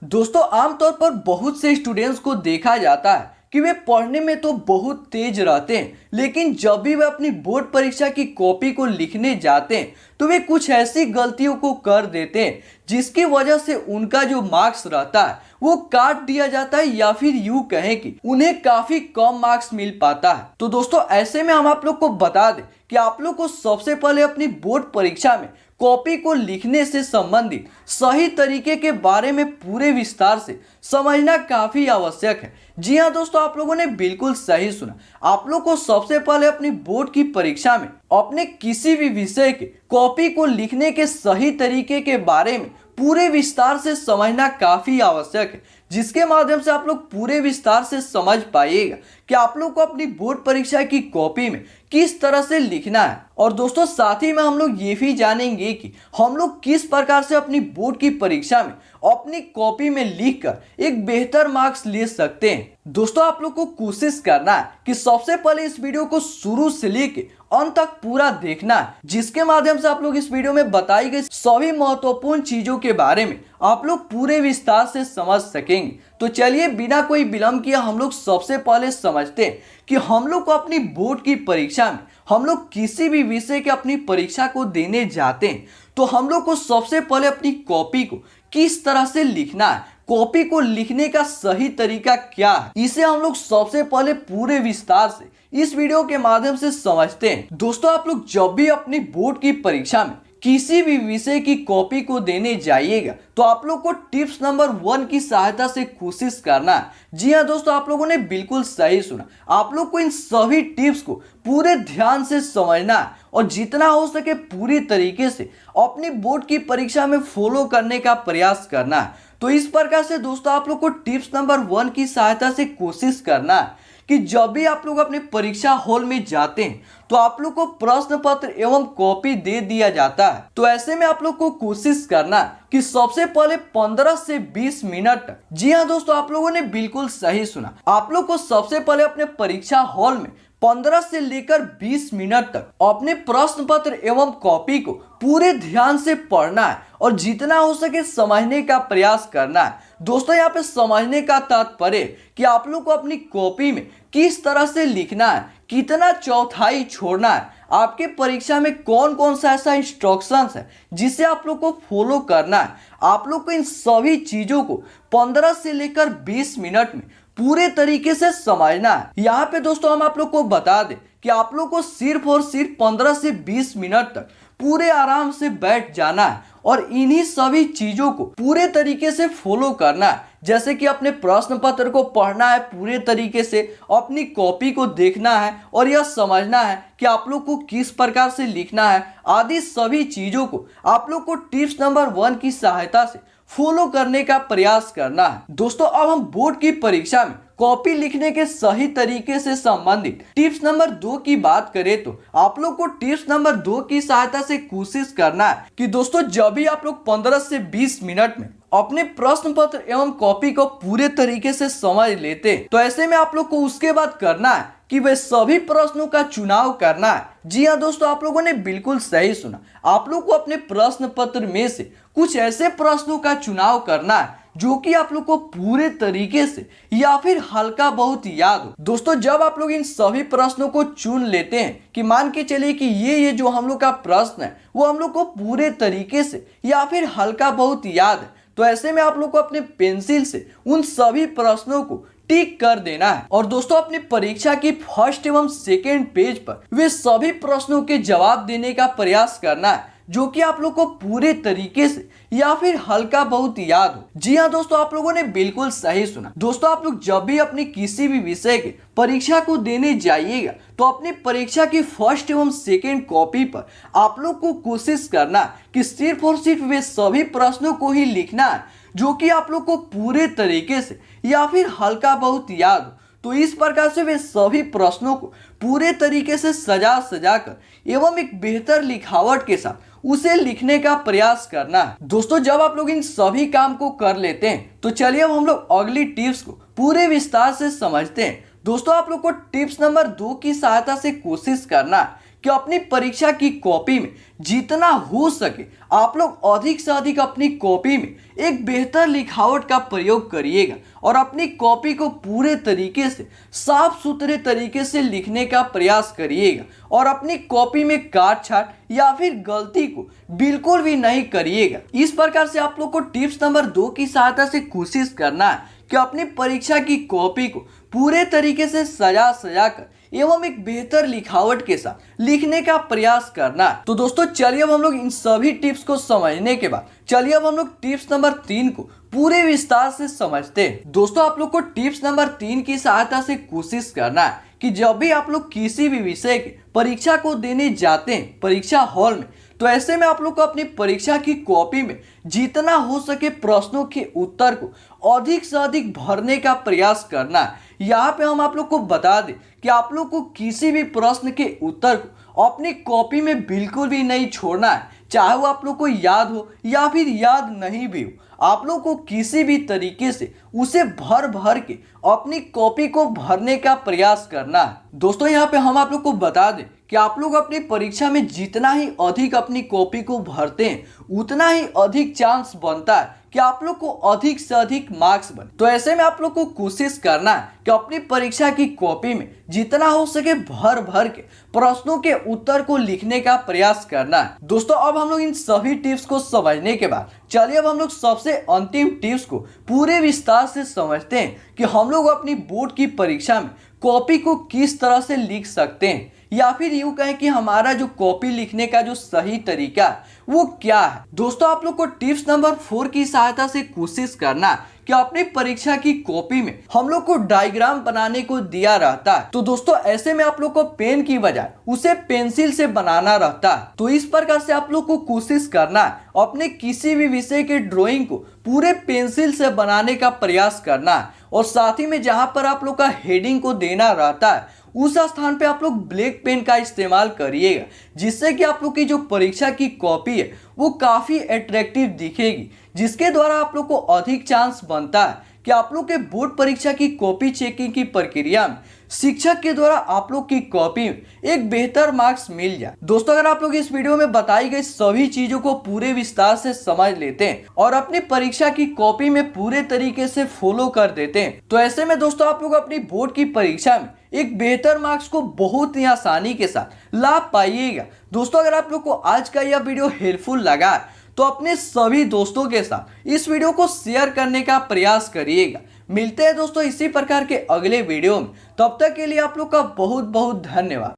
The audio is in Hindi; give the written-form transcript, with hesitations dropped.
दोस्तों आमतौर पर बहुत से स्टूडेंट्स को देखा जाता है कि वे पढ़ने में तो बहुत तेज रहते हैं, लेकिन जब भी वे अपनी बोर्ड परीक्षा की कॉपी को लिखने जाते हैं तो वे कुछ ऐसी गलतियों को कर देते हैं जिसकी वजह से उनका जो मार्क्स रहता है वो काट दिया जाता है, या फिर यूं कहें कि उन्हें काफी कम मार्क्स मिल पाता है। तो दोस्तों ऐसे में हम आप लोग को बता दें कि आप लोग को सबसे पहले अपनी बोर्ड परीक्षा में कॉपी को लिखने से संबंधित सही तरीके के बारे में पूरे विस्तार से समझना काफी आवश्यक है। जी हाँ दोस्तों, आप लोगों ने बिल्कुल सही सुना। आप लोग को सबसे पहले अपनी बोर्ड की परीक्षा में अपने किसी भी विषय के कॉपी को लिखने के सही तरीके के बारे में पूरे विस्तार से समझना काफी आवश्यक है, जिसके माध्यम से आप लोग पूरे विस्तार से समझ पाइएगा कि आप लोग को अपनी बोर्ड परीक्षा की कॉपी में किस तरह से लिखना है। और दोस्तों साथ ही में हम लोग ये भी जानेंगे कि हम लोग किस प्रकार से अपनी बोर्ड की परीक्षा में अपनी कॉपी में लिखकर एक बेहतर मार्क्स ले सकते हैं। दोस्तों आप लोग को कोशिश करना है कि सबसे पहले इस वीडियो को शुरू से लेके अंत तक पूरा देखना है, जिसके माध्यम से आप लोग इस वीडियो में बताई गई सभी महत्वपूर्ण चीजों के बारे में आप लोग पूरे विस्तार से समझ सकेंगे। तो चलिए बिना कोई विलंब किए हम लोग सबसे पहले समझते हैं कि हम लोग को अपनी बोर्ड की परीक्षा में हम लोग किसी भी विषय की अपनी परीक्षा को देने जाते हैं तो हम लोग को सबसे पहले अपनी कॉपी को किस तरह से लिखना है, कॉपी को लिखने का सही तरीका क्या है, इसे हम लोग सबसे पहले पूरे विस्तार से इस वीडियो के माध्यम से समझते हैं। दोस्तों आप लोग जब भी अपनी बोर्ड की परीक्षा में किसी भी विषय की कॉपी को देने जाइएगा तो आप लोग को टिप्स नंबर 1 की सहायता से कोशिश करना है। जी हाँ दोस्तों, आप लोगों ने बिल्कुल सही सुना। आप लोग को इन सभी टिप्स को पूरे ध्यान से समझना है और जितना हो सके पूरी तरीके से अपनी बोर्ड की परीक्षा में फॉलो करने का प्रयास करना है। तो इस प्रकार से दोस्तों आप लोग को टिप्स नंबर 1 की सहायता से कोशिश करना है कि जब भी आप लोग अपने परीक्षा हॉल में जाते हैं तो आप लोग को प्रश्न पत्र एवं कॉपी दे दिया जाता है। तो ऐसे में आप लोग को कोशिश करना कि सबसे पहले 15 से 20 मिनट तक, जी हाँ दोस्तों आप लोगों ने बिल्कुल सही सुना, आप लोग को सबसे पहले अपने परीक्षा हॉल में 15 से लेकर 20 मिनट तक अपने प्रश्न पत्र एवं कॉपी को पूरे ध्यान से पढ़ना है और जितना हो सके समझने का प्रयास करना है। दोस्तों यहाँ पे समझने का तात्पर्य कि आप लोग को अपनी कॉपी में किस तरह से लिखना है, कितना चौथाई छोड़ना है, आपके परीक्षा में कौन कौन सा ऐसा इंस्ट्रक्शंस है जिसे आप लोग को फॉलो करना है। आप लोग को इन सभी चीजों को 15 से लेकर 20 मिनट में पूरे तरीके से समझना है। यहाँ पे दोस्तों हम आप लोग को बता दें कि आप लोग को सिर्फ और सिर्फ 15 से 20 मिनट तक पूरे आराम से बैठ जाना है और इन्हीं सभी चीजों को पूरे तरीके से फॉलो करना है, जैसे कि अपने प्रश्न पत्र को पढ़ना है पूरे तरीके से, अपनी कॉपी को देखना है और यह समझना है कि आप लोग को किस प्रकार से लिखना है। आदि सभी चीजों को आप लोग को टिप्स नंबर 1 की सहायता से फॉलो करने का प्रयास करना है। दोस्तों अब हम बोर्ड की परीक्षा में कॉपी लिखने के सही तरीके से संबंधित टिप्स नंबर 2 की बात करें तो आप लोग को टिप्स नंबर 2 की सहायता से कोशिश करना है कि दोस्तों जब भी आप लोग 15 से 20 मिनट में अपने प्रश्न पत्र एवं कॉपी को पूरे तरीके से समझ लेते हैं तो ऐसे में आप लोग को उसके बाद करना है कि वे सभी प्रश्नों का चुनाव करना है। जी हाँ दोस्तों, आप लोगों ने बिल्कुल सही सुना। आप लोग को अपने प्रश्न पत्र में से कुछ ऐसे प्रश्नों का चुनाव करना है जो कि आप लोग को पूरे तरीके से या फिर हल्का बहुत याद हो। दोस्तों जब आप लोग इन सभी प्रश्नों को चुन लेते हैं कि मान के चलिए कि ये जो हम लोग का प्रश्न है वो हम लोग को पूरे तरीके से या फिर हल्का बहुत याद है, तो ऐसे में आप लोग को अपने पेंसिल से उन सभी प्रश्नों को टिक कर देना है। और दोस्तों अपनी परीक्षा की फर्स्ट एवं सेकेंड पेज पर वे सभी प्रश्नों के जवाब देने का प्रयास करना है जो कि आप लोग को पूरे तरीके से या फिर हल्का बहुत याद हो। जी हाँ दोस्तों, आप लोगों ने बिल्कुल सही सुना। दोस्तों आप लोग जब भी अपनी किसी भी विषय के परीक्षा को देने जाइएगा तो अपनी परीक्षा की फर्स्ट एवं सेकेंड कॉपी पर आप लोग को कोशिश करना कि सिर्फ और सिर्फ वे सभी प्रश्नों को ही लिखना है जो कि आप लोग को पूरे तरीके से या फिर हल्का बहुत याद हो। तो इस प्रकार से वे सभी प्रश्नों को पूरे तरीके से सजा कर एवं एक बेहतर लिखावट के साथ उसे लिखने का प्रयास करना है। दोस्तों जब आप लोग इन सभी काम को कर लेते हैं तो चलिए अब हम लोग अगली टिप्स को पूरे विस्तार से समझते हैं। दोस्तों आप लोग को टिप्स नंबर 2 की सहायता से कोशिश करना कि अपनी परीक्षा की कॉपी में जितना हो सके आप लोग अधिक से अधिक अपनी कॉपी में एक बेहतर लिखावट का प्रयोग करिएगा और अपनी कॉपी को पूरे तरीके से साफ सुथरे तरीके से लिखने का प्रयास करिएगा और अपनी कॉपी में काट छाट या फिर गलती को बिल्कुल भी नहीं करिएगा। इस प्रकार से आप लोग को टिप्स नंबर 2 की सहायता से कोशिश करना है कि अपनी परीक्षा की कॉपी को पूरे तरीके से सजा कर एवं एक बेहतर लिखावट के साथ लिखने का प्रयास करना। तो दोस्तों चलिए अब हम लोग इन सभी टिप्स को समझने के बाद चलिए अब हम लोग टिप्स नंबर 3 को पूरे विस्तार से समझते हैं। दोस्तों आप लोग को टिप्स नंबर 3 की सहायता से कोशिश करना है कि जब भी आप लोग किसी भी विषय की परीक्षा को देने जाते हैं परीक्षा हॉल में, तो ऐसे में आप लोग को अपनी परीक्षा की कॉपी में जितना हो सके प्रश्नों के उत्तर को अधिक से अधिक भरने का प्रयास करना है। यहाँ पे हम आप लोग को बता दें कि आप लोग को किसी भी प्रश्न के उत्तर को अपनी कॉपी में बिल्कुल भी नहीं छोड़ना है, चाहे वो आप लोग को याद हो या फिर याद नहीं भी हो। आप लोग को किसी भी तरीके से उसे भर भर के अपनी कॉपी को भरने का प्रयास करना है। दोस्तों यहाँ पे हम आप लोग को बता दें कि आप लोग अपनी परीक्षा में जितना ही अधिक अपनी कॉपी को भरते हैं उतना ही अधिक चांस बनता है कि आप लोग को अधिक से अधिक मार्क्स बने। तो ऐसे में आप लोग को कोशिश करना है कि अपनी परीक्षा की कॉपी में जितना हो सके भर भर के प्रश्नों के उत्तर को लिखने का प्रयास करना है। दोस्तों अब हम लोग इन सभी टिप्स को समझने के बाद चलिए अब हम लोग सबसे अंतिम टिप्स को पूरे विस्तार से समझते हैं कि हम लोग अपनी बोर्ड की परीक्षा में कॉपी को किस तरह से लिख सकते हैं, या फिर यूं कहें कि हमारा जो कॉपी लिखने का जो सही तरीका है वो क्या है। दोस्तों आप लोग को टिप्स नंबर 4 की सहायता से कोशिश करना कि अपनी परीक्षा की कॉपी में हम लोग को डायग्राम बनाने को दिया रहता है, तो दोस्तों ऐसे में आप लोग को पेन की बजाय उसे पेंसिल से बनाना रहता है। तो इस प्रकार से आप लोग को कोशिश करना है अपने किसी भी विषय के ड्राइंग को पूरे पेंसिल से बनाने का प्रयास करना है और साथ ही में जहां पर आप लोग का हेडिंग को देना रहता है उस स्थान पे आप लोग ब्लैक पेन का इस्तेमाल करिएगा, जिससे कि आप लोग की जो परीक्षा की कॉपी है वो काफ़ी अट्रैक्टिव दिखेगी, जिसके द्वारा आप लोग को अधिक चांस बनता है कि आप लोग के बोर्ड परीक्षा की कॉपी चेकिंग की प्रक्रिया में शिक्षक के द्वारा आप लोग की कॉपी में एक बेहतर मार्क्स मिल जाए। दोस्तों अगर आप लोग इस वीडियो में बताई गई सभी चीजों को पूरे विस्तार से समझ लेते हैं और अपनी परीक्षा की कॉपी में पूरे तरीके से फॉलो कर देते हैं, तो ऐसे में दोस्तों आप लोग अपनी बोर्ड की परीक्षा में एक बेहतर मार्क्स को बहुत ही आसानी के साथ ला पाइएगा। दोस्तों अगर आप लोग को आज का यह वीडियो हेल्पफुल लगा तो अपने सभी दोस्तों के साथ इस वीडियो को शेयर करने का प्रयास करिएगा। मिलते हैं दोस्तों इसी प्रकार के अगले वीडियो में, तब तक के लिए आप लोग का बहुत बहुत धन्यवाद।